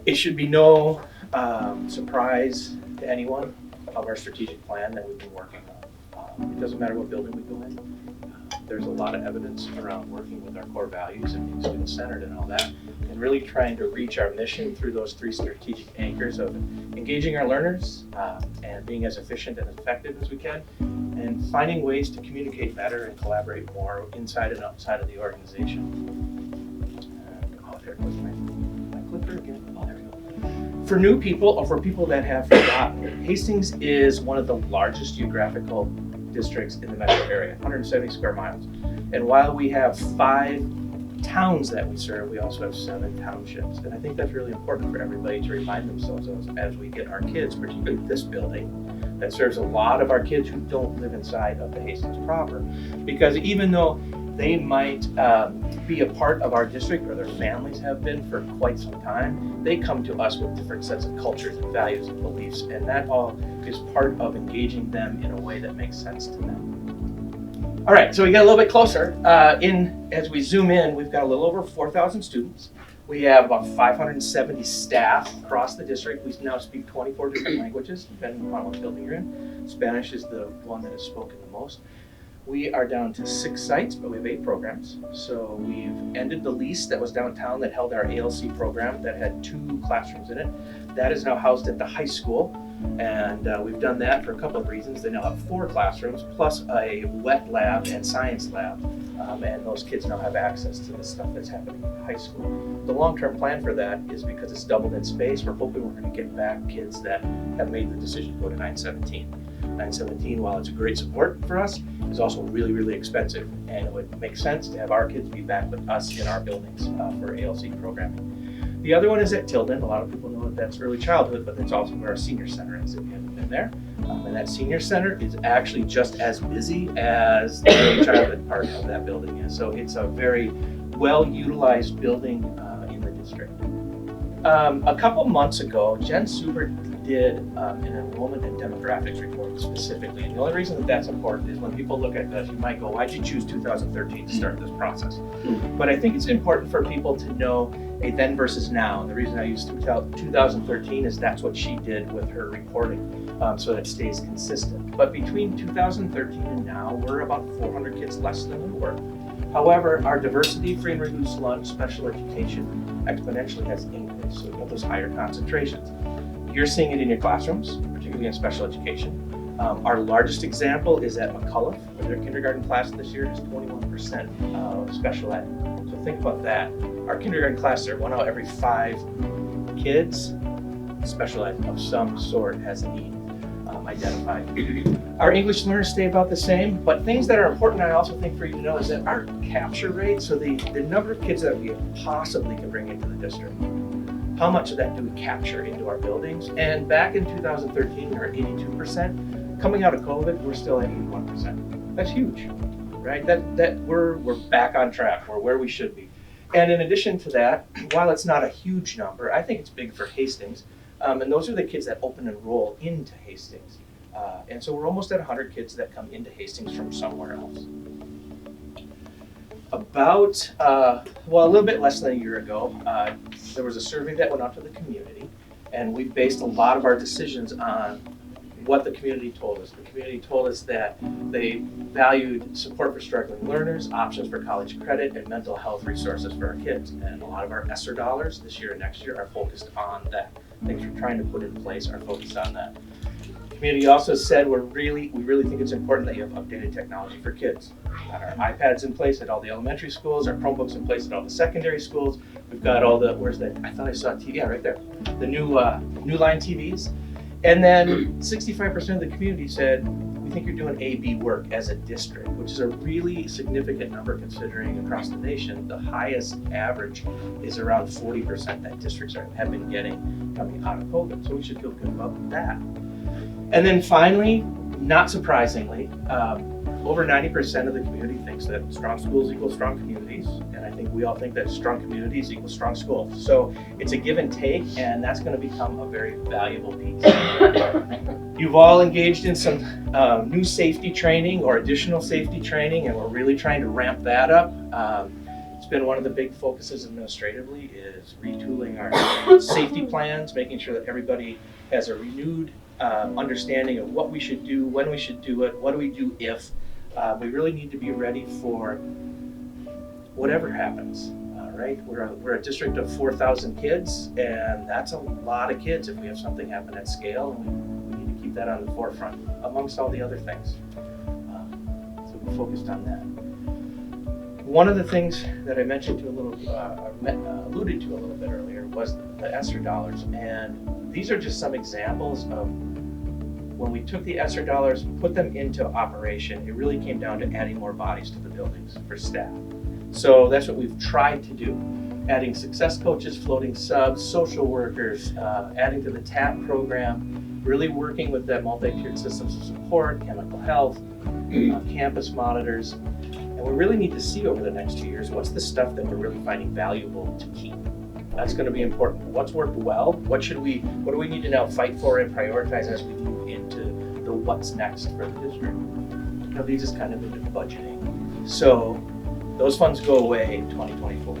It should be no surprise to anyone of our strategic plan that we've been working on. It doesn't matter what building we go in. There's a lot of evidence around working with our core values and being student-centered and all that, and really trying to reach our mission through those three strategic anchors of engaging our learners and being as efficient and effective as we can, and finding ways to communicate better and collaborate more inside and outside of the organization. There goes my clicker again. Oh, there we go. For new people, or for people that have forgotten, Hastings is one of the largest geographical districts in the metro area, 170 square miles. And while we have 5 towns that we serve, we also have 7 townships. And I think that's really important for everybody to remind themselves of as we get our kids, particularly this building, that serves a lot of our kids who don't live inside of the Hastings proper. Because even though they might be a part of our district, or their families have been for quite some time, they come to us with different sets of cultures and values and beliefs, and that all is part of engaging them in a way that makes sense to them. All right, so we get a little bit closer. As we zoom in, we've got a little over 4,000 students. We have about 570 staff across the district. We now speak 24 different languages, depending upon what building you're in. Spanish is the one that is spoken the most. We are down to 6 sites, but we have 8 programs. So we've ended the lease that was downtown that held our ALC program that had 2 classrooms in it. That is now housed at the high school, and we've done that for a couple of reasons. They now have 4 classrooms plus a wet lab and science lab, and those kids now have access to the stuff that's happening in the high school. The long-term plan for that is, because it's doubled in space, we're hoping we're going to get back kids that have made the decision to go to 917. 917, while it's a great support for us, is also really, really expensive, and it would make sense to have our kids be back with us in our buildings for ALC programming. The other one is at Tilden. A lot of people know that that's early childhood, but that's also where our senior center is, if you haven't been there. And that senior center is actually just as busy as the early childhood part of that building is. So it's a very well-utilized building in the district. A couple months ago, Jen Subert did an enrollment and demographics report specifically. And the only reason that that's important is when people look at this, you might go, why'd you choose 2013 to start this process? But I think it's important for people to know a then versus now. And the reason I use 2013 is that's what she did with her reporting, so that it stays consistent. But between 2013 and now, we're about 400 kids less than we were. However, our diversity, free and reduced lunch, special education exponentially has increased. So we've got those higher concentrations. You're seeing it in your classrooms, particularly in special education. Our largest example is at McCullough, where their kindergarten class this year is 21% of special ed. So think about that. Our kindergarten classes are 1 out of every 5 kids. Special ed of some sort has a need identified. Our English learners stay about the same, but things that are important, I also think, for you to know is that our capture rate, so the number of kids that we possibly can bring into the district, how much of that do we capture into our buildings? And back in 2013, we were at 82%. Coming out of COVID, we're still at 81%. That's huge, right? That we're back on track. We're where we should be. And in addition to that, while it's not a huge number, I think it's big for Hastings. And those are the kids that open and roll into Hastings. And so we're almost at 100 kids that come into Hastings from somewhere else. About, a little bit less than a year ago, there was a survey that went out to the community, and we based a lot of our decisions on what the community told us. The community told us that they valued support for struggling learners, options for college credit, and mental health resources for our kids. And a lot of our ESSER dollars this year and next year are focused on that. Things we're trying to put in place are focused on that. The community also said we really think it's important that you have updated technology for kids. We've got our iPads in place at all the elementary schools, our Chromebooks in place at all the secondary schools. We've got all the, where's that? I thought I saw a TV, yeah, right there. The new line TVs. And then 65% of the community said, we think you're doing A/B work as a district, which is a really significant number considering across the nation, the highest average is around 40% that districts have been getting coming out of COVID. So we should feel good about that. And then finally, not surprisingly, over 90% of the community thinks that strong schools equal strong communities. And I think we all think that strong communities equal strong schools. So it's a give and take, and that's going to become a very valuable piece. You've all engaged in some new safety training or additional safety training, and we're really trying to ramp that up. It's been one of the big focuses administratively is retooling our safety plans, making sure that everybody has a renewed understanding of what we should do, when we should do it, what do we do if. We really need to be ready for whatever happens, right? We're a district of 4,000 kids, and that's a lot of kids if we have something happen at scale, and we need to keep that on the forefront amongst all the other things. So we focused on that. One of the things that I mentioned to alluded to a little bit earlier was the ESSER dollars, and these are just some examples of when we took the ESSER dollars, put them into operation. It really came down to adding more bodies to the buildings for staff. So that's what we've tried to do. Adding success coaches, floating subs, social workers, adding to the TAP program, really working with the multi-tiered systems of support, chemical health, campus monitors. And we really need to see over the next 2 years, what's the stuff that we're really finding valuable to keep? That's going to be important. What's worked well? What do we need to now fight for and prioritize as we move into the what's next for the district? Now, these is kind of into budgeting. So those funds go away in 2024.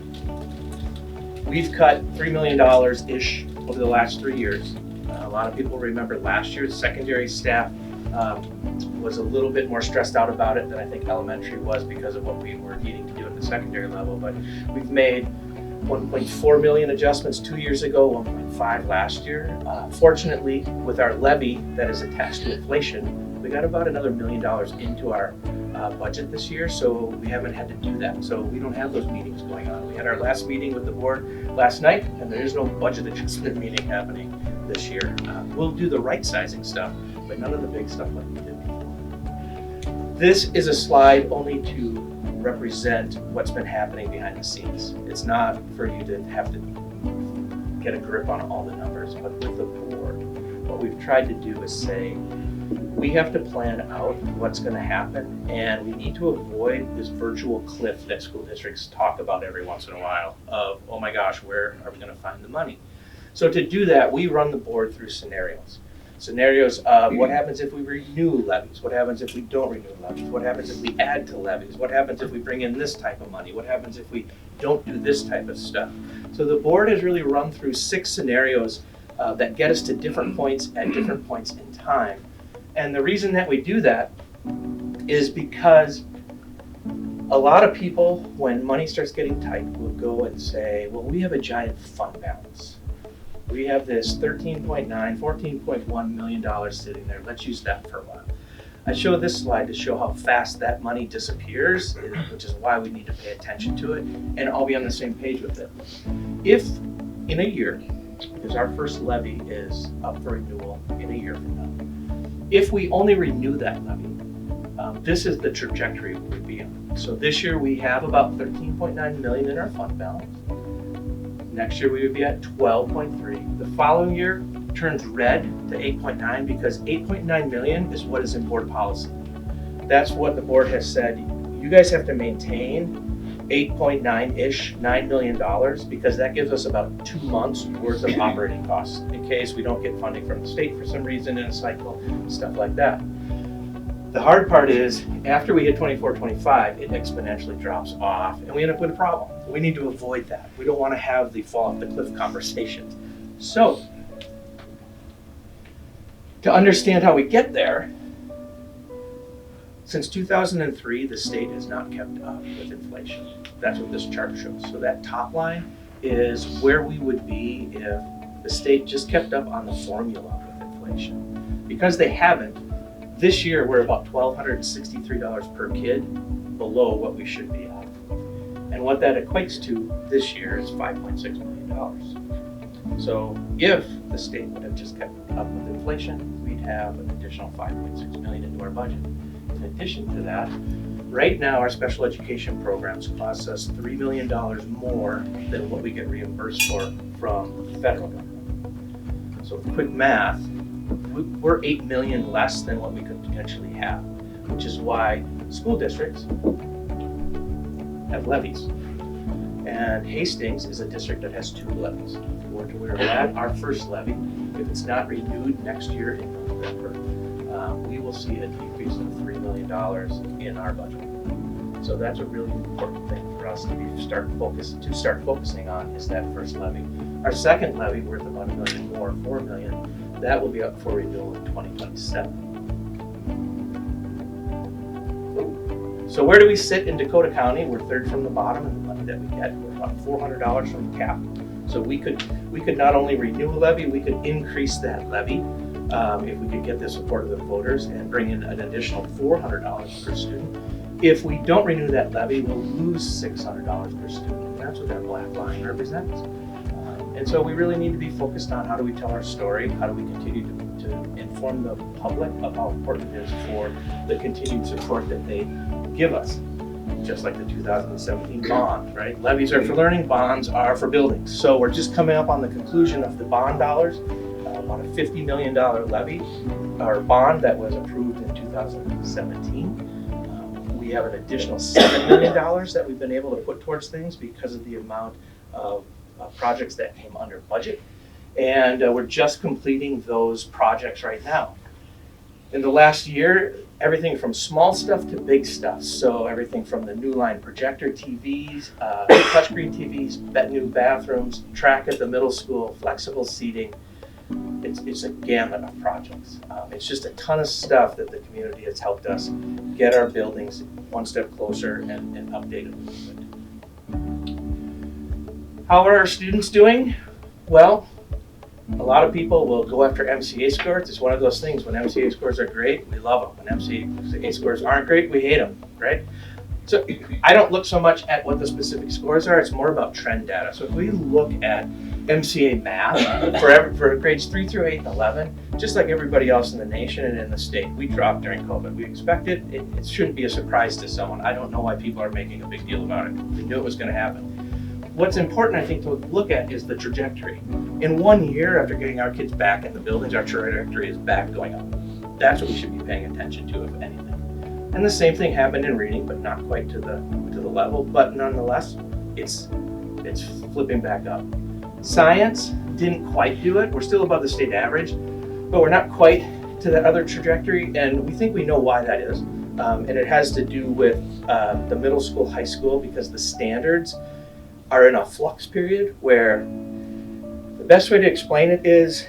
We've cut $3 million-ish over the last 3 years. A lot of people remember last year, secondary staff was a little bit more stressed out about it than I think elementary was because of what we were needing to do at the secondary level. But we've made 1.4 million adjustments 2 years ago, 1.5 last year. Fortunately, with our levy that is attached to inflation, we got about another $1 million into our budget this year, so we haven't had to do that. So we don't have those meetings going on. We had our last meeting with the board last night, and there is no budget adjustment meeting happening this year. We'll do the right sizing stuff, but none of the big stuff like we did before. This is a slide only to represent what's been happening behind the scenes. It's not for you to have to get a grip on all the numbers, but with the board, what we've tried to do is say, we have to plan out what's going to happen, and we need to avoid this virtual cliff that school districts talk about every once in a while of, oh my gosh, where are we going to find the money? So to do that, we run the board through scenarios. Scenarios of what happens if we renew levies, what happens if we don't renew levies, what happens if we add to levies, what happens if we bring in this type of money, what happens if we don't do this type of stuff. So the board has really run through 6 scenarios that get us to different points at different points in time. And the reason that we do that is because a lot of people, when money starts getting tight, will go and say, well, we have a giant fund balance. We have this $14.1 million sitting there. Let's use that for a while. I show this slide to show how fast that money disappears, which is why we need to pay attention to it, and I'll be on the same page with it. If in a year, because our first levy is up for renewal in a year from now, if we only renew that levy, this is the trajectory we would be on. So this year we have about 13.9 million in our fund balance. Next year we would be at 12.3. The following year turns red to 8.9 because 8.9 million is what is in board policy. That's what the board has said. You guys have to maintain 8.9-ish, $9 million, because that gives us about 2 months worth of operating costs in case we don't get funding from the state for some reason in a cycle, stuff like that. The hard part is after we hit 24-25, it exponentially drops off and we end up with a problem. We need to avoid that. We don't want to have the fall off the cliff conversations. So to understand how we get there, since 2003, the state has not kept up with inflation. That's what this chart shows. So that top line is where we would be if the state just kept up on the formula with inflation. Because they haven't, this year we're about $1,263 per kid below what we should be at. And what that equates to this year is $5.6 million. So if the state would have just kept up with inflation, we'd have an additional $5.6 million into our budget. In addition to that, right now our special education programs cost us $3 million more than what we get reimbursed for from the federal government. So quick math, we're $8 million less than what we could potentially have, which is why school districts have levies. And Hastings is a district that has 2 levies. If we're to where we're at, our first levy, if it's not renewed next year in November, we will see a decrease of $3 million in our budget. So that's a really important thing for us to start focusing on is that first levy. Our second levy, worth about $1 million more, $4 million, that will be up for renewal in 2027. So where do we sit in Dakota County? We're third from the bottom in the money that we get. We're about $400 from the cap. So we could not only renew a levy, we could increase that levy if we could get the support of the voters and bring in an additional $400 per student. If we don't renew that levy, we'll lose $600 per student. And that's what that black line represents. And so we really need to be focused on how do we tell our story, how do we continue to inform the public of how important it is for the continued support that they give us. Just like the 2017 bond, right? Levies are for learning, bonds are for buildings. So we're just coming up on the conclusion of the bond dollars, about a $50 million levy or bond that was approved in 2017. We have an additional $7 million that we've been able to put towards things because of the amount of projects that came under budget. And we're just completing those projects right now. In the last year, everything from small stuff to big stuff. So everything from the new line projector TVs, touchscreen TVs, new bathrooms, track at the middle school, flexible seating. It's a gamut of projects. It's just a ton of stuff that the community has helped us get our buildings one step closer and update a little bit. How are our students doing? Well, a lot of people will go after MCA scores. It's one of those things. When MCA scores are great, we love them. When MCA scores aren't great, we hate them, right? So I don't look so much at what the specific scores are. It's more about trend data. So if we look at MCA math for grades 3 through 8 and 11, just like everybody else in the nation and in the state, we dropped during COVID. We expected it. It shouldn't be a surprise to someone. I don't know why people are making a big deal about it. We knew it was going to happen. What's important, I think, to look at is the trajectory. In 1 year, after getting our kids back in the buildings, our trajectory is back going up. That's what we should be paying attention to, if anything. And the same thing happened in reading, but not quite to the level. But nonetheless, it's flipping back up. Science didn't quite do it. We're still above the state average, but we're not quite to that other trajectory, and we think we know why that is. And it has to do with the middle school, high school, because the standards are in a flux period where the best way to explain it is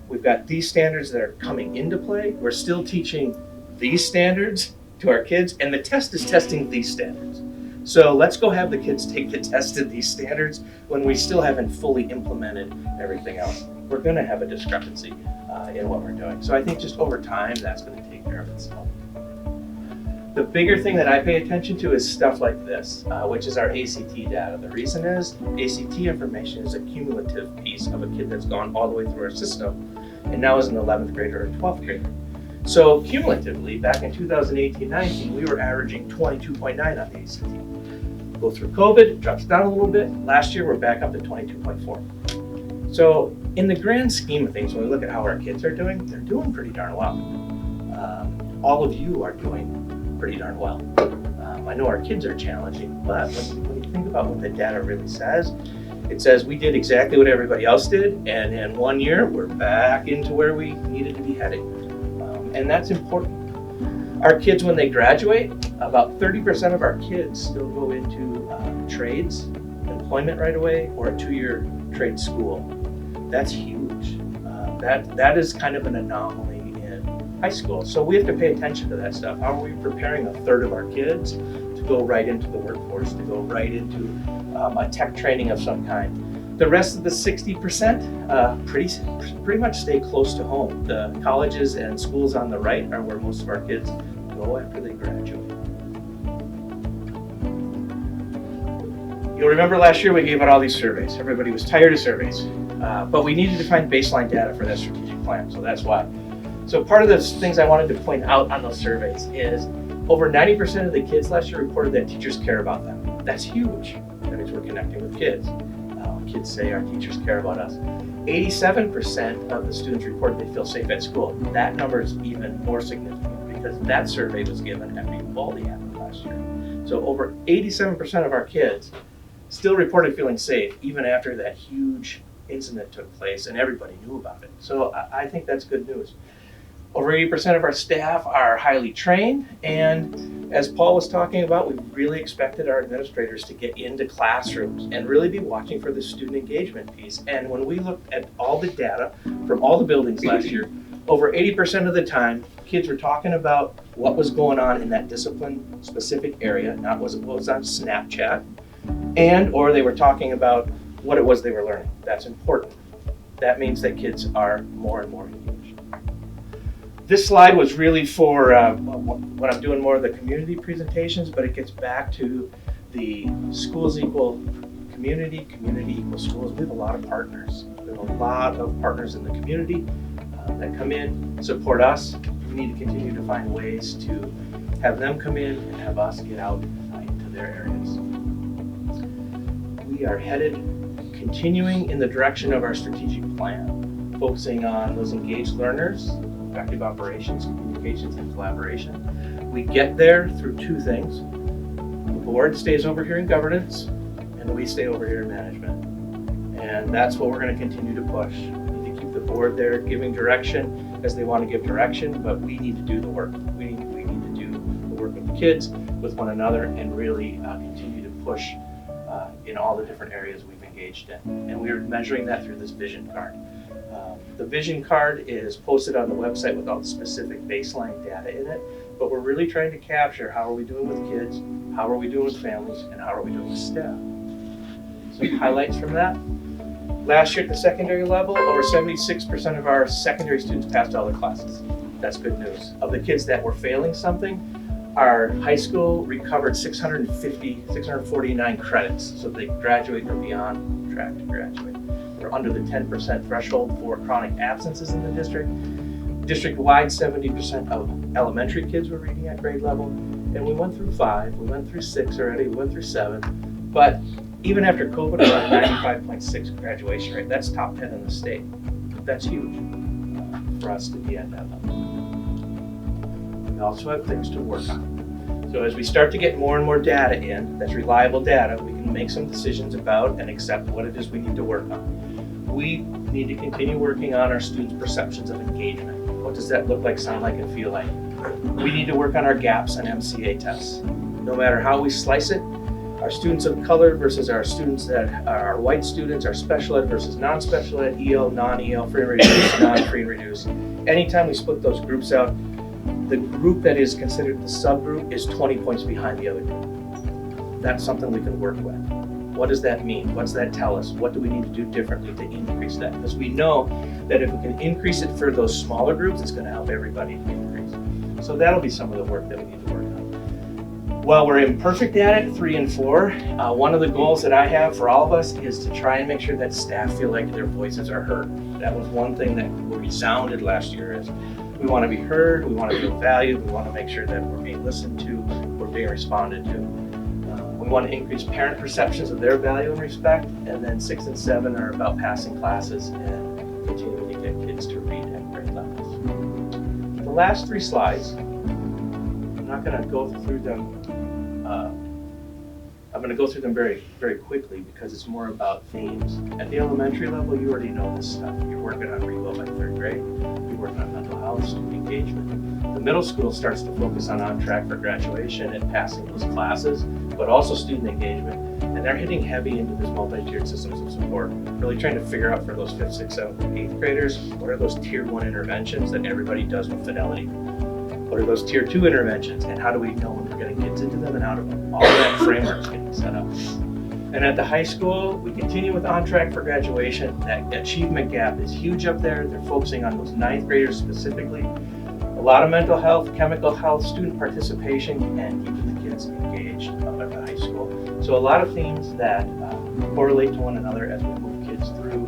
we've got these standards that are coming into play. We're still teaching these standards to our kids, and the test is testing these standards. So let's go have the kids take the test of these standards when we still haven't fully implemented everything else. We're going to have a discrepancy in what we're doing. So I think just over time, that's going to take care of itself. The bigger thing that I pay attention to is stuff like this, which is our ACT data. The reason is ACT information is a cumulative piece of a kid that's gone all the way through our system and now is an 11th grader or 12th grader. So cumulatively, back in 2018-19, we were averaging 22.9 on the ACT. Go through COVID, it drops down a little bit. Last year, we're back up to 22.4. So in the grand scheme of things, when we look at how our kids are doing, they're doing pretty darn well. All of you are doing pretty darn well. I know our kids are challenging, but when you think about what the data really says, it says we did exactly what everybody else did, and in 1 year, we're back into where we needed to be heading. And that's important. Our kids, when they graduate, about 30% of our kids still go into trades, employment right away, or a 2-year trade school. That's huge. That is kind of an anomaly in high school. So we have to pay attention to that stuff. How are we preparing a third of our kids to go right into the workforce, to go right into a tech training of some kind? The rest of the 60% pretty much stay close to home. The colleges and schools on the right are where most of our kids go after they graduate. You'll remember last year we gave out all these surveys. Everybody was tired of surveys, but we needed to find baseline data for that strategic plan, so that's why. So part of the things I wanted to point out on those surveys is over 90% of the kids last year reported that teachers care about them. That's huge. That means we're connecting with kids. Kids say our teachers care about us. 87% of the students reported they feel safe at school. That number is even more significant because that survey was given after Uvalde happened last year. So over 87% of our kids still reported feeling safe even after that huge incident took place and everybody knew about it. So I think that's good news. Over 80% of our staff are highly trained, and As Paul was talking about, we really expected our administrators to get into classrooms and really be watching for the student engagement piece. And when we looked at all the data from all the buildings last year, over 80% of the time, kids were talking about what was going on in that discipline-specific area, not what was on Snapchat, and or they were talking about what it was they were learning. That's important. That means that kids are more and more engaged. This slide was really for when I'm doing more of the community presentations, but it gets back to the schools equal community, community equals schools. We have a lot of partners. We have a lot of partners in the community that come in, support us. We need to continue to find ways to have them come in and have us get out into their areas. We are headed, continuing in the direction of our strategic plan, focusing on those engaged learners, effective operations, communications, and collaboration. We get there through two things. The board stays over here in governance, and we stay over here in management. And that's what we're going to continue to push. We need to keep the board there giving direction as they want to give direction, but we need to do the work. We need to do the work with the kids, with one another, and really continue to push in all the different areas we've engaged in. And we're measuring that through this vision card. The vision card is posted on the website with all the specific baseline data in it, but we're really trying to capture how are we doing with kids, how are we doing with families, and how are we doing with staff. Some highlights from that. Last year at the secondary level, over 76% of our secondary students passed all their classes. That's good news. Of the kids that were failing something, our high school recovered 649 credits, so they graduate or beyond track to graduate. We're under the 10% threshold for chronic absences in the district. District-wide, 70% of elementary kids were reading at grade level, and we went through 5, we went through 6 already, we went through 7, but even after COVID, we're at a 95.6 graduation rate. That's top 10 in the state. That's huge for us to be at that level. We also have things to work on. So as we start to get more and more data in, that's reliable data, we can make some decisions about and accept what it is we need to work on. We need to continue working on our students' perceptions of engagement. What does that look like, sound like, and feel like? We need to work on our gaps on MCA tests. No matter how we slice it, our students of color versus our students that are white students, our special ed versus non-special ed, EL, non-EL, free and reduced, non-free and reduced. Anytime we split those groups out, the group that is considered the subgroup is 20 points behind the other group. That's something we can work with. What does that mean? What does that tell us? What do we need to do differently to increase that? Because we know that if we can increase it for those smaller groups, it's going to help everybody to increase. So that'll be some of the work that we need to work on. While we're imperfect at it, 3 and 4, one of the goals that I have for all of us is to try and make sure that staff feel like their voices are heard. That was one thing that resounded last year is we want to be heard, we want to feel valued, we want to make sure that we're being listened to, we're being responded to. We want to increase parent perceptions of their value and respect, and then 6 and 7 are about passing classes and continuing to get kids to read at grade levels. The last 3 slides, I'm not going to go through them. I'm going to go through them very, very quickly because it's more about themes. At the elementary level, you already know this stuff. You're working on reading by 3rd grade. You're working on mental health, student engagement. The middle school starts to focus on track for graduation and passing those classes, but also student engagement. And they're hitting heavy into this multi-tiered systems of support, really trying to figure out for those 5th, 6th, 7th, and 8th graders, what are those tier 1 interventions that everybody does with fidelity? What are those tier 2 interventions, and how do we know when we're getting kids into them, and how do all that framework's getting set up? And at the high school, we continue with on track for graduation. That achievement gap is huge up there. They're focusing on those 9th graders specifically. A lot of mental health, chemical health, student participation, and keeping the kids engaged up at the high school. So a lot of themes that correlate to one another as we move kids through